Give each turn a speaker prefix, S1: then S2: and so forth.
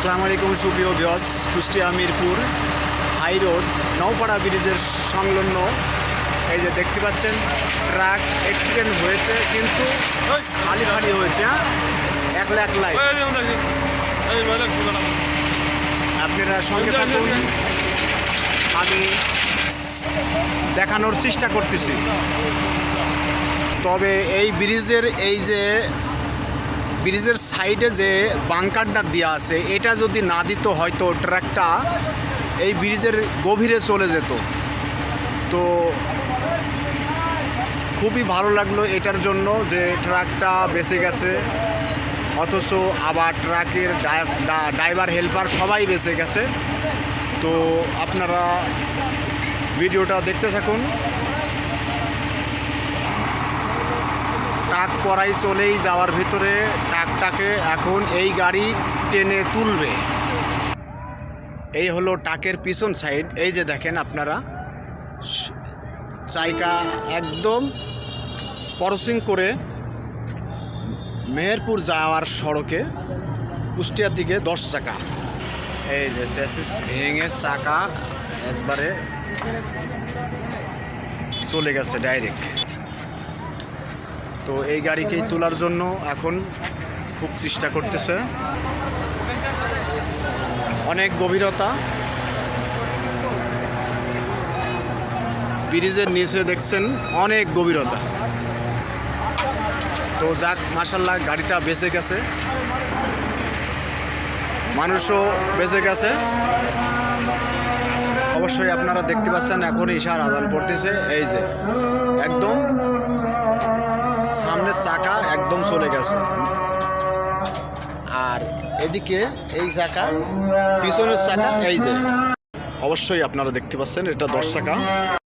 S1: আসসালামু আলাইকুম সুপ্রিয় viewers, Kushtia Mirpur high road Naopara ব্রিজের সংলগ্ন এই যে দেখতে পাচ্ছেন ট্রাক অ্যাক্সিডেন্ট হয়েছে, কিন্তু খালি খালি হয়েছে। একলা একলাই আপনারা সঙ্গে থাকুন, আমি দেখানোর চেষ্টা করতেছি। তবে এই ব্রিজের সাইডে যে বাংকারটা দেওয়া আছে, এটা যদি না দিত হয়তো ট্রাকটা এই ব্রিজের গভীরে চলে যেত। তো খুবই ভালো লাগলো এটার জন্য যে ট্রাকটা বেঁচে গেছে, অথচ আবার ট্রাকের ড্রাইভার হেল্পার সবাই বেঁচে গেছে। তো আপনারা ভিডিওটা দেখতে থাকুন। ট্রাক পড়াই চলেই যাওয়ার ভিতরে ট্রাকটাকে এখন এই গাড়ি টেনে তুলবে। এই হলো ট্রাকের পিছন সাইড। এই যে দেখেন আপনারা, চাইকা একদম ক্রসিং করে মেহেরপুর যাওয়ার সড়কে কুষ্টিয়ার দিকে 10 চাকা। এই যে চ্যাসিস ভেঙে চাকা একবারে চলে গেছে ডাইরেক্ট। তো এই গাড়িকেই তোলার জন্য এখন খুব চেষ্টা করতেছে। অনেক গভীরতা, ব্রিজের নিচে দেখছেন অনেক গভীরতা। তো যাক, মাশাআল্লাহ গাড়িটা বেঁচে গেছে, মানুষও বেঁচে গেছে। অবশ্যই আপনারা দেখতে পাচ্ছেন এখন ইশার আজান পড়তেছে। এই যে একদম সামনের চাকা একদম চলে গেছে, আর এদিকে এই চাকা পিছনের চাকা এই যে অবশ্যই আপনারা দেখতে পাচ্ছেন এটা 10 চাকা।